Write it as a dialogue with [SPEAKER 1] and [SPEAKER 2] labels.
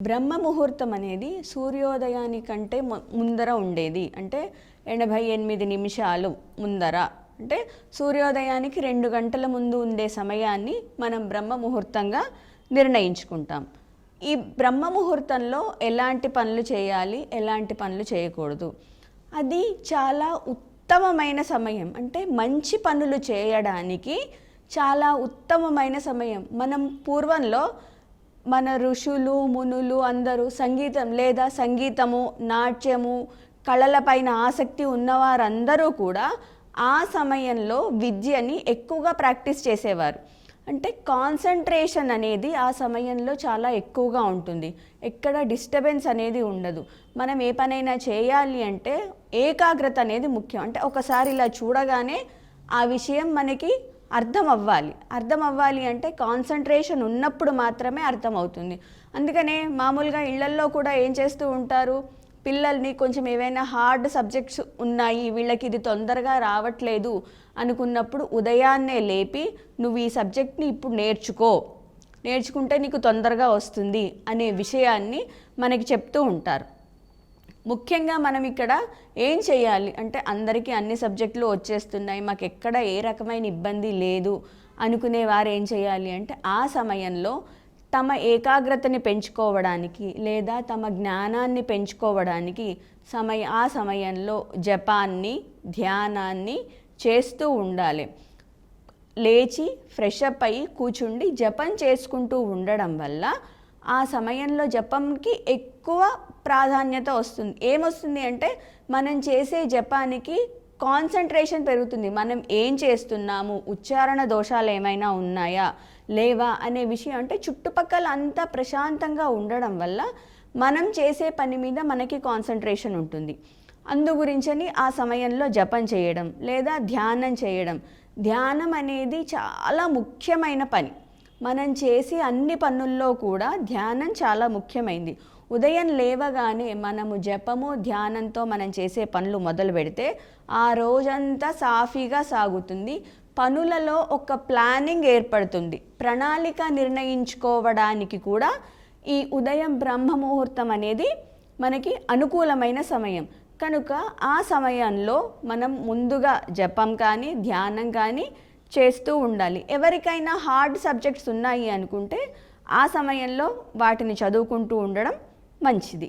[SPEAKER 1] బ్రహ్మ ముహూర్తం అనేది సూర్యోదయానికంటే ముందర ఉండేది. అంటే 88 నిమిషాలు ముందర, అంటే సూర్యోదయానికి 2 గంటల ముందు ఉండే సమయాన్ని మనం బ్రహ్మ ముహూర్తంగా నిర్ణయించుకుంటాం. ఈ బ్రహ్మ ముహూర్తంలో ఎలాంటి పనులు చేయాలి, ఎలాంటి పనులు చేయకూడదు, అది చాలా ఉత్తమమైన సమయం. అంటే మంచి పనులు చేయడానికి చాలా ఉత్తమమైన సమయం. మనం పూర్వంలో మన ఋషులు మునులు అందరూ సంగీతం లేదా సంగీతము, నాట్యము, కళలపైన ఆసక్తి ఉన్నవారందరూ కూడా ఆ సమయంలో విద్యని ఎక్కువగా ప్రాక్టీస్ చేసేవారు. అంటే కాన్సంట్రేషన్ అనేది ఆ సమయంలో చాలా ఎక్కువగా ఉంటుంది. ఎక్కడ డిస్టర్బెన్స్ అనేది ఉండదు. మనం ఏ పనైనా చేయాలి అంటే ఏకాగ్రత అనేది ముఖ్యం. అంటే ఒకసారి ఇలా చూడగానే ఆ విషయం మనకి అర్థం అవ్వాలి అంటే కాన్సంట్రేషన్ ఉన్నప్పుడు మాత్రమే అర్థమవుతుంది. అందుకనే మామూలుగా ఇళ్లల్లో కూడా ఏం చేస్తూ ఉంటారు, పిల్లల్ని కొంచెం ఏవైనా హార్డ్ సబ్జెక్ట్స్ ఉన్నాయి, వీళ్ళకి ఇది తొందరగా రావట్లేదు అనుకున్నప్పుడు ఉదయాన్నే లేపి నువ్వు ఈ సబ్జెక్ట్ని ఇప్పుడు నేర్చుకుంటే నీకు తొందరగా వస్తుంది అనే విషయాన్ని మనకి చెప్తూ ఉంటారు. ముఖ్యంగా మనం ఇక్కడ ఏం చేయాలి అంటే అందరికీ అన్ని సబ్జెక్టులు వచ్చేస్తున్నాయి, మాకు ఎక్కడ ఏ రకమైన ఇబ్బంది లేదు అనుకునే వారు ఏం చేయాలి అంటే ఆ సమయంలో తమ ఏకాగ్రతని పెంచుకోవడానికి లేదా తమ జ్ఞానాన్ని పెంచుకోవడానికి ఆ సమయంలో జపాన్ని, ధ్యానాన్ని చేస్తూ ఉండాలి. లేచి ఫ్రెష్ అప్ అయ్యి కూర్చుండి జపం చేసుకుంటూ ఉండడం వల్ల ఆ సమయంలో జపంకి ఎక్కువ ప్రాధాన్యత వస్తుంది. ఏమొస్తుంది అంటే మనం చేసే జపానికి కాన్సంట్రేషన్ పెరుగుతుంది. మనం ఏం చేస్తున్నాము, ఉచ్చారణ దోషాలు ఏమైనా ఉన్నాయా లేవా అనే విషయం, అంటే చుట్టుపక్కల అంతా ప్రశాంతంగా ఉండడం వల్ల మనం చేసే పని మీద మనకి కాన్సంట్రేషన్ ఉంటుంది. అందు గురించని ఆ సమయంలో జపం చేయడం లేదా ధ్యానం చేయడం. ధ్యానం అనేది చాలా ముఖ్యమైన పని. మనం చేసే అన్ని పనుల్లో కూడా ధ్యానం చాలా ముఖ్యమైనది. ఉదయం లేవగానే మనము జపము, ధ్యానంతో మనం చేసే పనులు మొదలు పెడితే ఆ రోజంతా సాఫీగా సాగుతుంది. పనులలో ఒక ప్లానింగ్ ఏర్పడుతుంది. ప్రణాళిక నిర్ణయించుకోవడానికి కూడా ఈ ఉదయం బ్రహ్మ ముహూర్తం అనేది మనకి అనుకూలమైన సమయం. కనుక ఆ సమయంలో మనం ముందుగా జపం కానీ ధ్యానం కానీ చేస్తూ ఉండాలి. ఎవరికైనా హార్డ్ సబ్జెక్ట్స్ ఉన్నాయి అనుకుంటే ఆ సమయంలో వాటిని చదువుకుంటూ ఉండడం మంచిది.